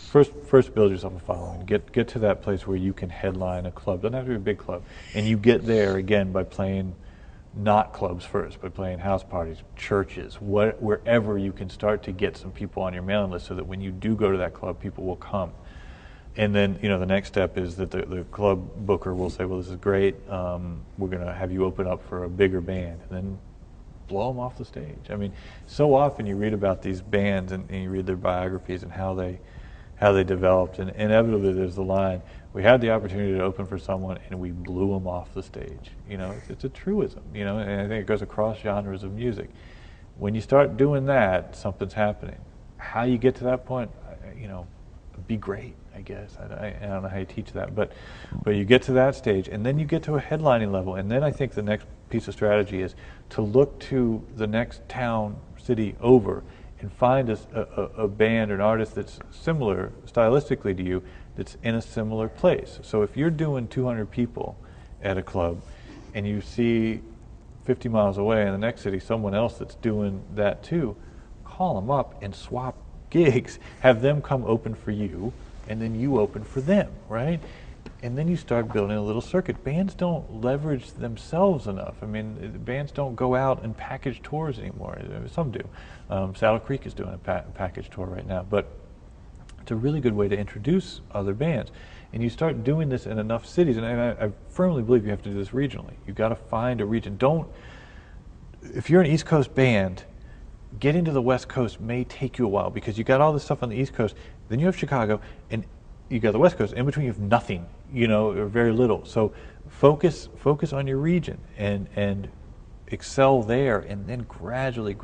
First build yourself a following. Get to that place where you can headline a club. Doesn't have to be a big club. And you get there again by playing not clubs first, but playing house parties, churches, wherever you can start to get some people on your mailing list so that when you do go to that club, people will come. And then, the next step is that the club booker will say, well, this is great. We're going to have you open up for a bigger band. And then blow them off the stage. I mean, so often you read about these bands and you read their biographies and how they developed, and inevitably there's the line, we had the opportunity to open for someone and we blew them off the stage. It's a truism, and I think it goes across genres of music. When you start doing that, something's happening. How you get to that point, be great, I guess. I don't know how you teach that, but you get to that stage, and then you get to a headlining level, and then I think the next piece of strategy is to look to the next town, city over, and find a band or an artist that's similar stylistically to you, that's in a similar place. So if you're doing 200 people at a club, and you see 50 miles away in the next city someone else that's doing that too, call them up and swap gigs, have them come open for you, and then you open for them, right? And then you start building a little circuit. Bands don't leverage themselves enough. I mean, bands don't go out and package tours anymore. Some do. Saddle Creek is doing a package tour right now, but it's a really good way to introduce other bands. And you start doing this in enough cities, and I firmly believe you have to do this regionally. You've got to find a region. If you're an East Coast band, getting to the West Coast may take you a while because you got all this stuff on the East Coast, then you have Chicago, and you got the West Coast. In between you have nothing, or very little. So focus on your region and excel there, and then gradually.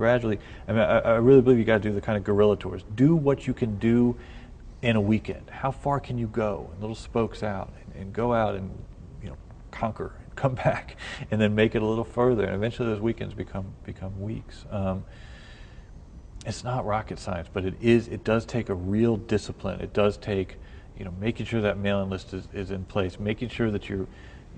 I mean, I really believe you got to do the kind of guerrilla tours. Do what you can do in a weekend. How far can you go? And little spokes out, and go out and conquer and come back, and then make it a little further. And eventually those weekends become weeks. It's not rocket science, but it does take a real discipline. It does take making sure that mailing list is in place, making sure that you're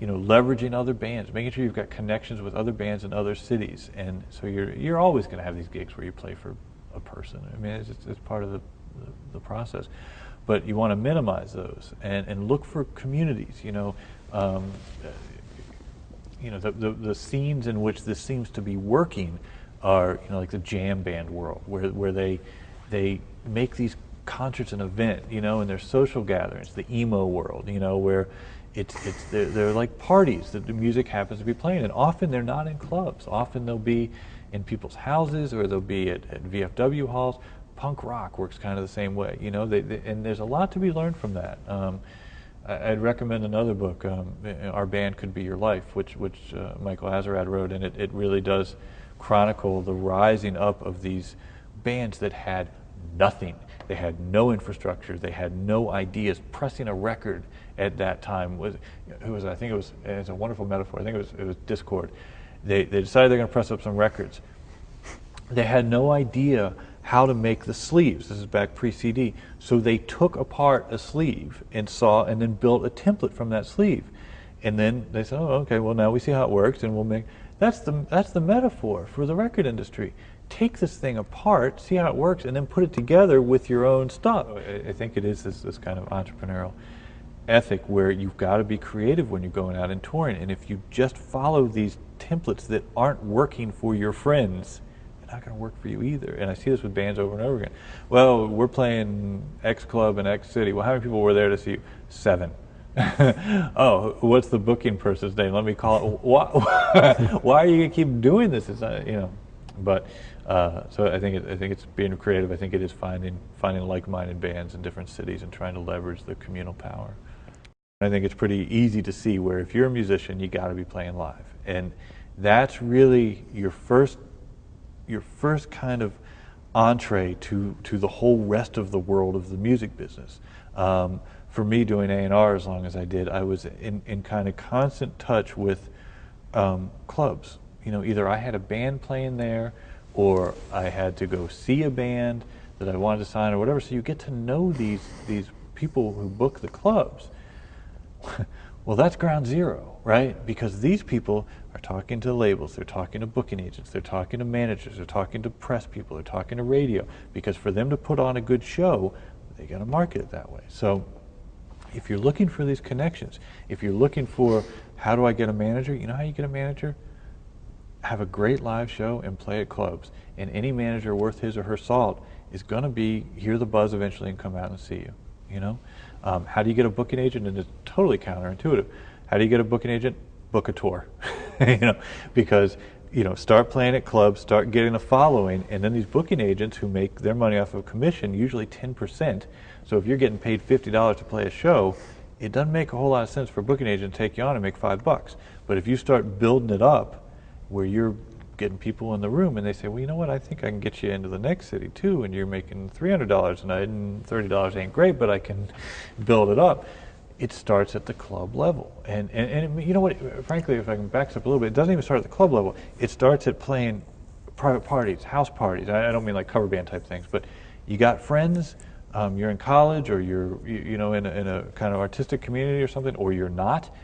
leveraging other bands, making sure you've got connections with other bands in other cities. And so you're always going to have these gigs where you play for a person. I mean, it's part of the process. But you want to minimize those and look for communities. The scenes in which this seems to be working are like the jam band world, where they make these concerts an event, and their social gatherings. The emo world, where they're like parties that the music happens to be playing, and often they're not in clubs. Often they'll be in people's houses, or they'll be at VFW halls. Punk rock works kind of the same way, and there's a lot to be learned from that. I'd recommend another book, Our Band Could Be Your Life, which Michael Azerrad wrote, and it really does chronicle the rising up of these bands that had nothing. They had no infrastructure. They had no ideas. Pressing a record at that time it's a wonderful metaphor. I think it was Discord. They decided they're going to press up some records. They had no idea how to make the sleeves. This is back pre-CD. So they took apart a sleeve and then built a template from that sleeve. And then they said, oh, okay, well, now we see how it works, and we'll make... That's the metaphor for the record industry. Take this thing apart, see how it works, and then put it together with your own stuff. I think it is this kind of entrepreneurial ethic where you've got to be creative when you're going out and touring. And if you just follow these templates that aren't working for your friends, they're not going to work for you either. And I see this with bands over and over again. Well, we're playing X club in X city. Well, how many people were there to see you? 7. Oh, what's the booking person's name? Let me call it. Why are you gonna keep doing this? It's not, But so I think it's being creative. I think it is finding like-minded bands in different cities and trying to leverage the communal power. I think it's pretty easy to see where if you're a musician, you got to be playing live, and that's really your first kind of entree to the whole rest of the world of the music business. For me, doing A&R as long as I did, I was in kind of constant touch with clubs. Either I had a band playing there, or I had to go see a band that I wanted to sign, or whatever. So you get to know these people who book the clubs. Well, that's ground zero, right? Because these people are talking to labels, they're talking to booking agents, they're talking to managers, they're talking to press people, they're talking to radio. Because for them to put on a good show, They got to market it that way. So if you're looking for these connections, if you're looking for how do I get a manager, you know how you get a manager? Have a great live show and play at clubs. And any manager worth his or her salt is going to hear the buzz eventually and come out and see you. You know, how do you get a booking agent? And it's totally counterintuitive. How do you get a booking agent? Book a tour. You know, because start playing at clubs, start getting a following, and then these booking agents who make their money off of commission, usually 10%. So if you're getting paid $50 to play a show, it doesn't make a whole lot of sense for a booking agent to take you on and make $5. But if you start building it up, where you're getting people in the room and they say, well, you know what, I think I can get you into the next city too, and you're making $300 a night, and $30 ain't great, but I can build it up. It starts at the club level. And you know what, frankly, if I can back up a little bit, it doesn't even start at the club level. It starts at playing private parties, house parties. I don't mean like cover band type things, but you got friends, you're in college, or you're in a kind of artistic community or something, or you're not.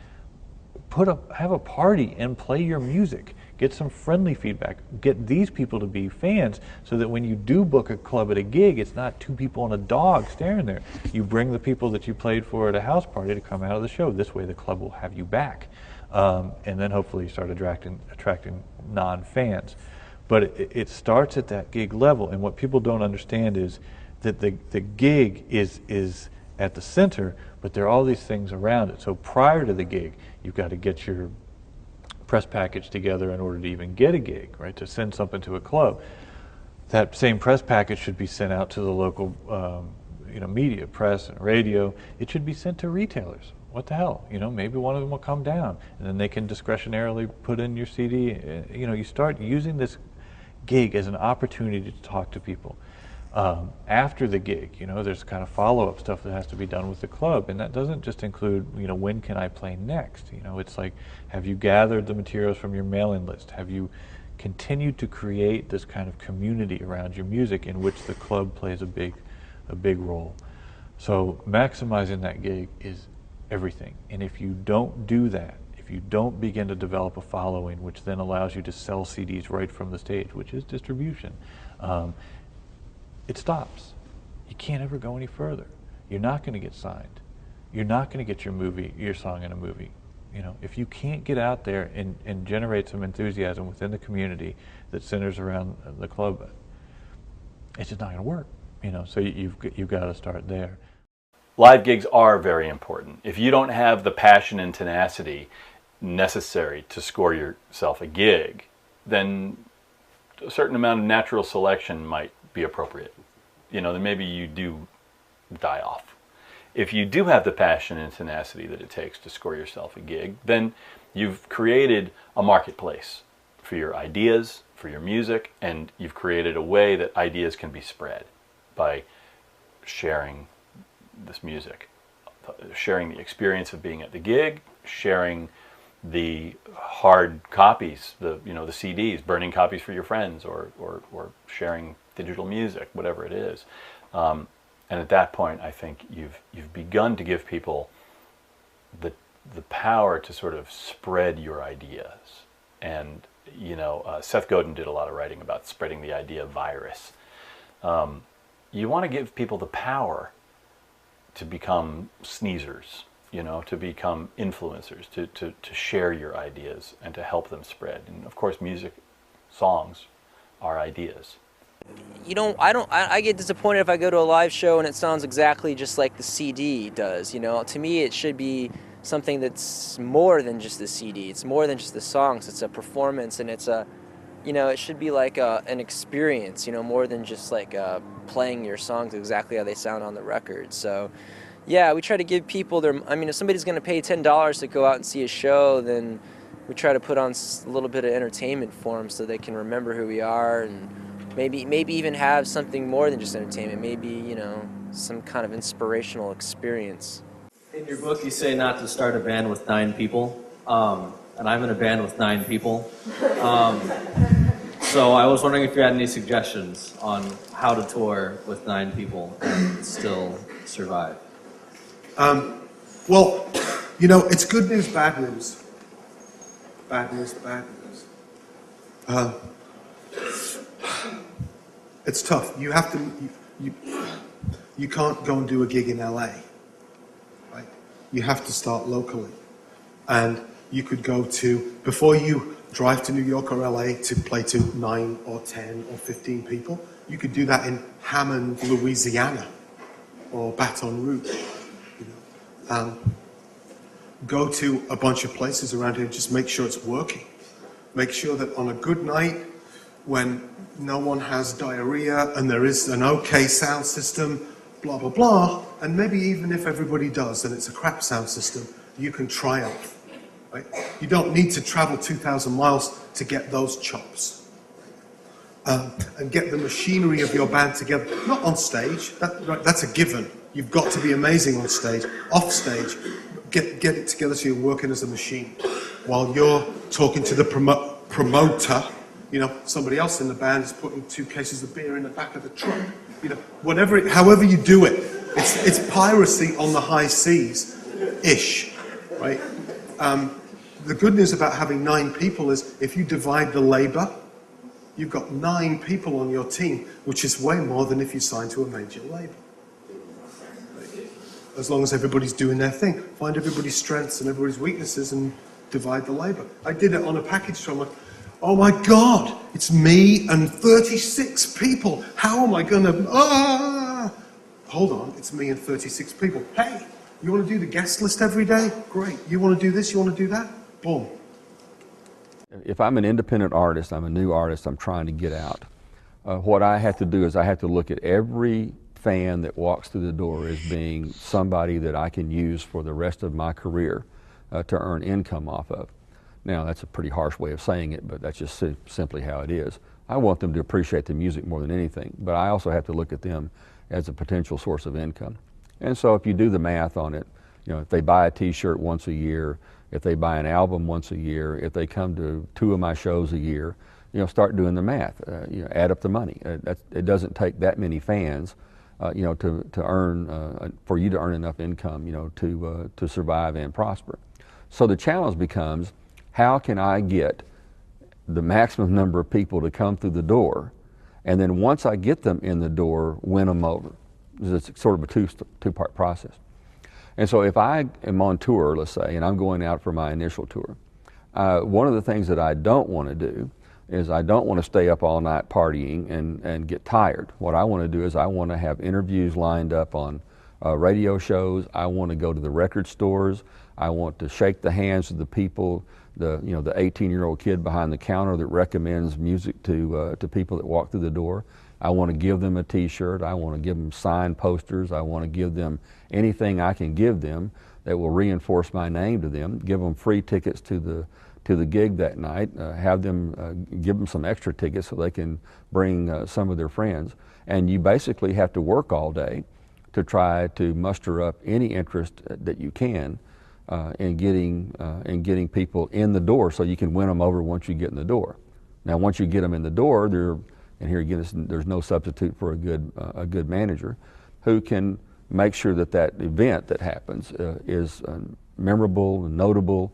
Have a party and play your music. Get some friendly feedback. Get these people to be fans so that when you do book a club at a gig, it's not two people and a dog staring there. You bring the people that you played for at a house party to come out of the show. This way the club will have you back. And then hopefully you start attracting non-fans. But it starts at that gig level. And what people don't understand is that the gig is at the center, but there are all these things around it. So prior to the gig, you've got to get your press package together in order to even get a gig, right? To send something to a club. That same press package should be sent out to the local media, press and radio. It should be sent to retailers. What the hell? Maybe one of them will come down, and then they can discretionarily put in your CD. You start using this gig as an opportunity to talk to people. After the gig, there's kind of follow-up stuff that has to be done with the club, and that doesn't just include, when can I play next? It's like, have you gathered the materials from your mailing list? Have you continued to create this kind of community around your music in which the club plays a big role? So maximizing that gig is everything, and if you don't do that, if you don't begin to develop a following, which then allows you to sell CDs right from the stage, which is distribution, it stops. You can't ever go any further. You're not going to get signed. You're not going to get your song in a movie. If you can't get out there and generate some enthusiasm within the community that centers around the club, it's just not going to work. So you've got to start there. Live gigs are very important. If you don't have the passion and tenacity necessary to score yourself a gig, then a certain amount of natural selection might be appropriate. Then maybe you do die off. If you do have the passion and tenacity that it takes to score yourself a gig, then you've created a marketplace for your ideas, for your music, and you've created a way that ideas can be spread by sharing this music, sharing the experience of being at the gig, sharing the hard copies, the CDs, burning copies for your friends, or sharing digital music, whatever it is. And at that point, I think you've begun to give people the power to sort of spread your ideas. And Seth Godin did a lot of writing about spreading the idea virus. You want to give people the power to become sneezers, to become influencers, to share your ideas and to help them spread. And of course, music, songs are ideas. I get disappointed if I go to a live show and it sounds exactly just like the CD does. To me, it should be something that's more than just the CD. It's more than just the songs. It's a performance, and it's it should be like an experience, more than just like playing your songs exactly how they sound on the record. So, yeah, we try to give people if somebody's going to pay $10 to go out and see a show, then we try to put on a little bit of entertainment for them so they can remember who we are, and maybe even have something more than just entertainment, maybe, some kind of inspirational experience. In your book, you say not to start a band with 9 people, and I'm in a band with 9 people. So I was wondering if you had any suggestions on how to tour with 9 people and still survive. Well, it's good news, bad news. Bad news, bad news. It's tough. You have to, You can't go and do a gig in LA, right? You have to start locally. And you could go to, before you drive to New York or LA to play to 9 or 10 or 15 people, you could do that in Hammond, Louisiana, or Baton Rouge. You know? Go to a bunch of places around here and just make sure it's working. Make sure that on a good night, when no one has diarrhea and there is an okay sound system, blah, blah, blah, and maybe even if everybody does and it's a crap sound system, you can triumph. Right? You don't need to travel 2,000 miles to get those chops. And get the machinery of your band together. Not on stage, that's a given. You've got to be amazing on stage. Off stage, get it together so you're working as a machine. While you're talking to the promoter, you know, somebody else in the band is putting 2 cases of beer in the back of the truck. You know, however you do it, it's piracy on the high seas-ish, right? The good news about having 9 people is if you divide the labor, you've got 9 people on your team, which is way more than if you sign to a major label. As long as everybody's doing their thing. Find everybody's strengths and everybody's weaknesses and divide the labor. I did it on a package tour. I'm like, oh my God, it's me and 36 people. How am I gonna, hold on, it's me and 36 people. Hey, you wanna do the guest list every day? Great. You wanna do this, you wanna do that? Boom. If I'm an independent artist, I'm a new artist, I'm trying to get out. What I have to do is I have to look at every fan that walks through the door as being somebody that I can use for the rest of my career to earn income off of. Now, that's a pretty harsh way of saying it, but that's just simply how it is. I want them to appreciate the music more than anything, but I also have to look at them as a potential source of income. And so if you do the math on it, you know, if they buy a t-shirt once a year, if they buy an album once a year, if they come to 2 of my shows a year, you know, start doing the math, you know, add up the money. It doesn't take that many fans, you know, to earn, for you to earn enough income, you know, to survive and prosper. So the challenge becomes, how can I get the maximum number of people to come through the door, and then once I get them in the door, win them over? It's sort of a two-part process. And so if I am on tour, let's say, and I'm going out for my initial tour, one of the things that I don't want to do is I don't want to stay up all night partying and get tired. What I want to do is I want to have interviews lined up on radio shows. I want to go to the record stores. I want to shake the hands of the people, the 18-year-old kid behind the counter that recommends music to people that walk through the door. I want to give them a t-shirt. I want to give them signed posters. I want to give them anything I can give them that will reinforce my name to them. Give them free tickets to the gig that night. Have them give them some extra tickets so they can bring some of their friends. And you basically have to work all day to try to muster up any interest that you can in getting people in the door, so you can win them over once you get in the door. Now, once you get them in the door, and here again, there's no substitute for a good manager who can make sure that that event that happens is memorable, notable,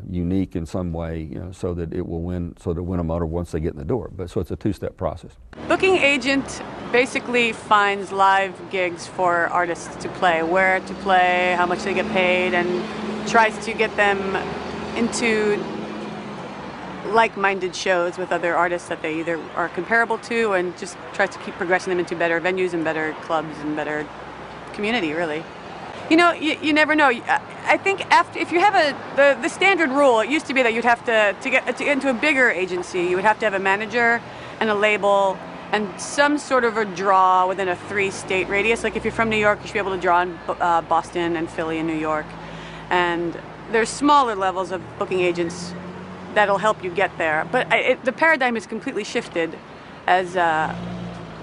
unique in some way, you know, so that it will win them over once they get in the door. But so it's a two-step process. Booking agent basically finds live gigs for artists to play, where to play, how much they get paid, and tries to get them into like-minded shows with other artists that they either are comparable to, and just tries to keep progressing them into better venues and better clubs and better community, really. You know, you never know. I think if you have the standard rule, it used to be that you'd have to get into a bigger agency, you would have to have a manager and a label and some sort of a draw within a 3-state radius. Like if you're from New York, you should be able to draw in Boston and Philly and New York. And there's smaller levels of booking agents that'll help you get there. But the paradigm has completely shifted as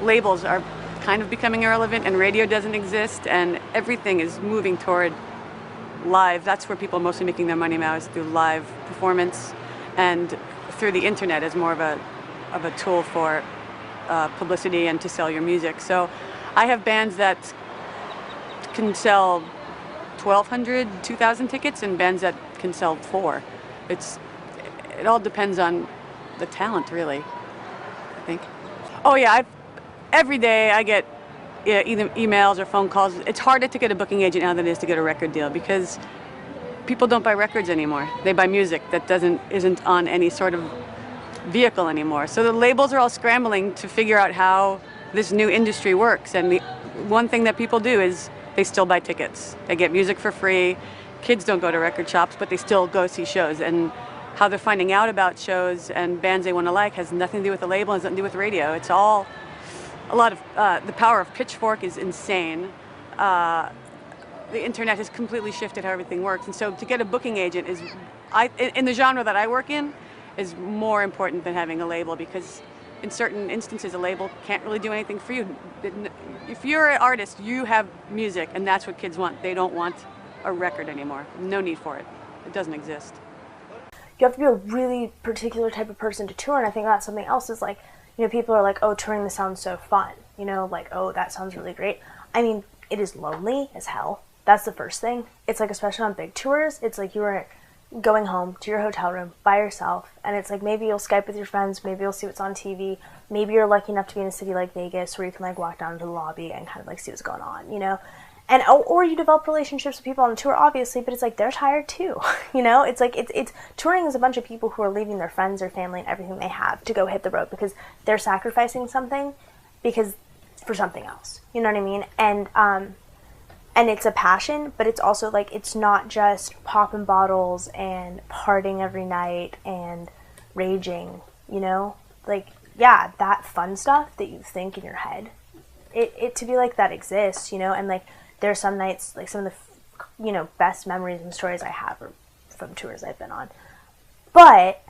labels are kind of becoming irrelevant and radio doesn't exist, and everything is moving toward live. That's where people are mostly making their money now, is through live performance and through the internet as more of a tool for publicity and to sell your music. So I have bands that can sell 1,200, 2,000 tickets and bands that can sell 4. It all depends on the talent, really, I think. Oh yeah, every day I get either emails or phone calls. It's harder to get a booking agent now than it is to get a record deal because people don't buy records anymore. They buy music that isn't on any sort of vehicle anymore. So the labels are all scrambling to figure out how this new industry works. And the one thing that people do is they still buy tickets. They get music for free. Kids don't go to record shops, but they still go see shows. And how they're finding out about shows and bands they want to like has nothing to do with the label, has nothing to do with radio. It's all a lot of the power of Pitchfork is insane. The internet has completely shifted how everything works, and so to get a booking agent is, in the genre that I work in, is more important than having a label, because in certain instances a label can't really do anything for you. If you're an artist, you have music, and that's what kids want. They don't want a record anymore. No need for it. It doesn't exist. You have to be a really particular type of person to tour, and I think that's something else is like, you know, people are like, oh, touring this sounds so fun. You know, like, oh, that sounds really great. I mean, it is lonely as hell. That's the first thing. It's like, especially on big tours, it's like you are going home to your hotel room by yourself, and it's like maybe you'll Skype with your friends, maybe you'll see what's on TV, maybe you're lucky enough to be in a city like Vegas where you can like walk down to the lobby and kind of like see what's going on, you know? And or you develop relationships with people on the tour, obviously, but it's like they're tired too, you know? It's like it's touring is a bunch of people who are leaving their friends, their family, and everything they have to go hit the road because they're sacrificing something because for something else, you know what I mean? And it's a passion, but it's also like it's not just popping bottles and partying every night and raging, you know? Like, yeah, that fun stuff that you think in your head, it to be like that exists, you know? And like there are some nights, like some of the, you know, best memories and stories I have are from tours I've been on. But,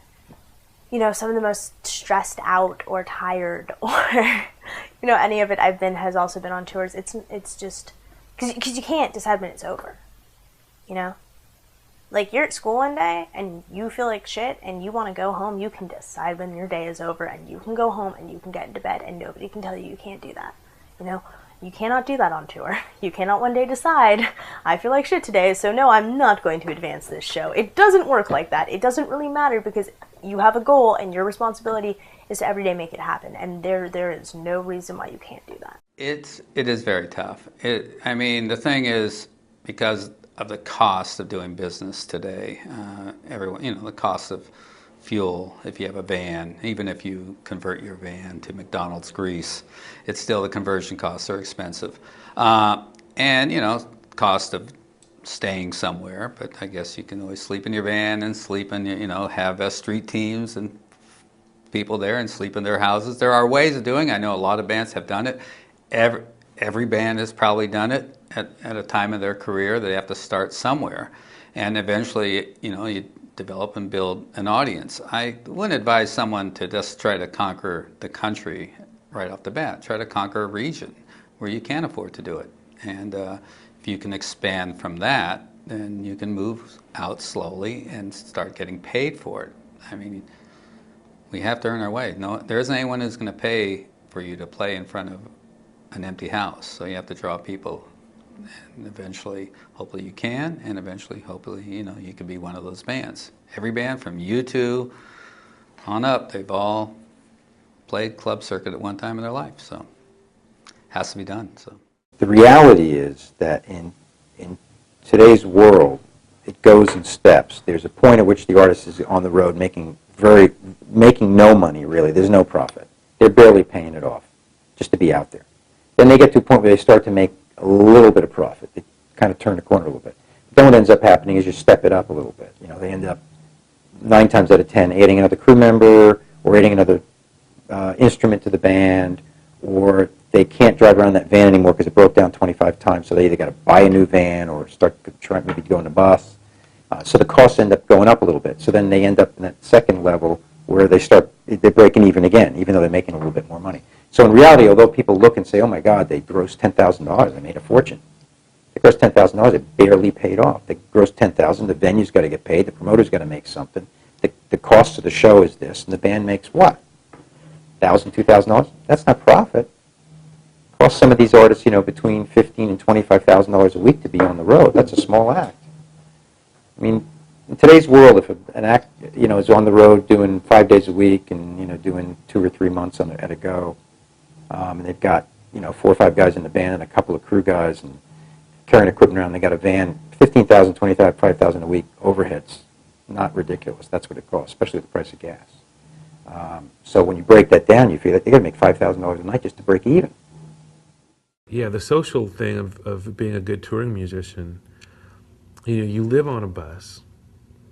you know, some of the most stressed out or tired or, you know, any of it I've been has also been on tours. It's just, because you can't decide when it's over, you know? Like, you're at school one day and you feel like shit and you want to go home, you can decide when your day is over and you can go home and you can get into bed and nobody can tell you you can't do that, you know? You cannot do that on tour. You cannot one day decide, I feel like shit today, so no, I'm not going to advance this show. It doesn't work like that. It doesn't really matter because you have a goal and your responsibility is to every day make it happen. And there is no reason why you can't do that. It is very tough. I mean, the thing is, because of the cost of doing business today, everyone, you know, the cost of fuel, if you have a van, even if you convert your van to McDonald's grease, it's still the conversion costs are expensive. And, you know, cost of staying somewhere, but I guess you can always sleep in your van and sleep in, you know, have street teams and people there and sleep in their houses. There are ways of doing it. I know a lot of bands have done it. Every band has probably done it at a time of their career. They have to start somewhere. And eventually, you know, you develop and build an audience. I wouldn't advise someone to just try to conquer the country right off the bat. Try to conquer a region where you can afford to do it. And if you can expand from that, then you can move out slowly and start getting paid for it. I mean, we have to earn our way. No, there isn't anyone who's going to pay for you to play in front of an empty house. So you have to draw people. And eventually, hopefully you can, and eventually, hopefully, you know, you can be one of those bands. Every band from U2 on up, they've all played club circuit at one time in their life, so it has to be done. So the reality is that in today's world, it goes in steps. There's a point at which the artist is on the road making no money, really. There's no profit. They're barely paying it off just to be out there. Then they get to a point where they start to make a little bit of profit. They kind of turn the corner a little bit. But then what ends up happening is you step it up a little bit. You know, they end up 9 times out of 10 adding another crew member or adding another instrument to the band, or they can't drive around that van anymore because it broke down 25 times, so they either got to buy a new van or start trying maybe go on a bus. So the costs end up going up a little bit. So then they end up in that second level where they're breaking even again, even though they're making a little bit more money. So in reality, although people look and say, oh my God, they grossed $10,000, they made a fortune. They grossed $10,000, it barely paid off. They grossed $10,000, the venue's got to get paid, the promoter's got to make something. The cost of the show is this, and the band makes what? $1,000, $2,000? That's not profit. It costs some of these artists, you know, between $15,000 and $25,000 a week to be on the road. That's a small act. I mean, in today's world, if an act, you know, is on the road doing 5 days a week and, you know, doing 2 or 3 months at a go, and they've got 4 or 5 guys in the band and a couple of crew guys and carrying equipment around. They got a van, 15,000, 25,000 a week overheads. Not ridiculous. That's what it costs, especially with the price of gas. So when you break that down, you feel like they got to make $5,000 a night just to break even. Yeah, the social thing of being a good touring musician, you live on a bus,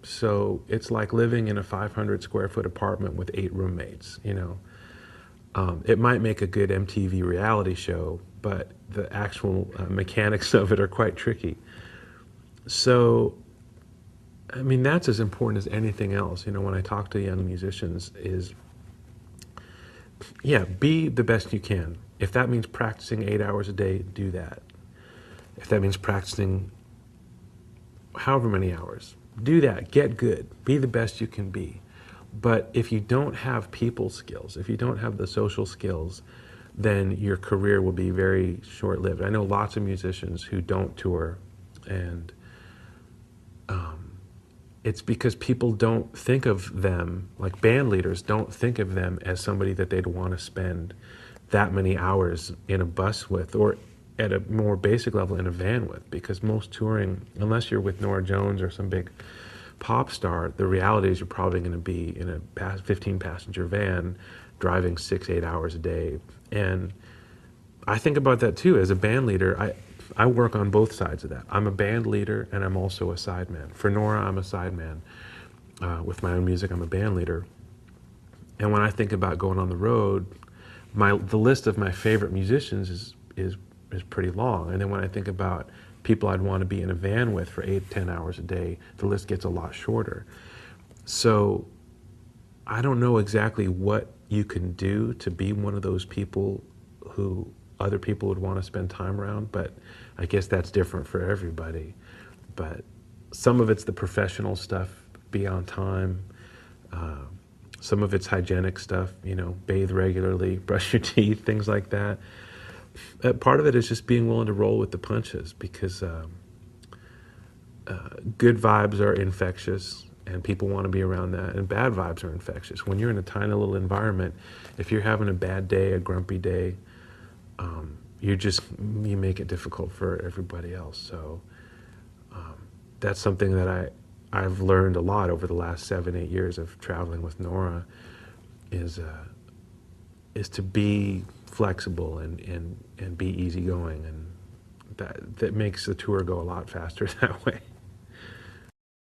so it's like living in a 500 square foot apartment with 8 roommates, It might make a good MTV reality show, but the actual mechanics of it are quite tricky. So, I mean, that's as important as anything else, when I talk to young musicians is, yeah, be the best you can. If that means practicing 8 hours a day, do that. If that means practicing however many hours, do that. Get good. Be the best you can be. But if you don't have people skills, if you don't have the social skills, then your career will be very short-lived. I know lots of musicians who don't tour, and it's because people don't think of them, like band leaders don't think of them as somebody that they'd want to spend that many hours in a bus with, or at a more basic level in a van with, because most touring, unless you're with Norah Jones or some big pop star, the reality is you're probably going to be in a 15-passenger van driving 6-8 hours a day. And I think about that too. As a band leader, I work on both sides of that. I'm a band leader and I'm also a sideman. For Norah, I'm a sideman. With my own music, I'm a band leader. And when I think about going on the road, the list of my favorite musicians is pretty long. And then when I think about people I'd want to be in a van with for 8-10 hours a day, the list gets a lot shorter. So I don't know exactly what you can do to be one of those people who other people would want to spend time around, but I guess that's different for everybody. But some of it's the professional stuff, be on time. Some of it's hygienic stuff, bathe regularly, brush your teeth, things like that. Part of it is just being willing to roll with the punches, because good vibes are infectious and people want to be around that, and bad vibes are infectious. When you're in a tiny little environment, if you're having a bad day, a grumpy day, you make it difficult for everybody else. So that's something that I've learned a lot over the last 7-8 years of traveling with Norah, is to be flexible and be easygoing, and that makes the tour go a lot faster that way.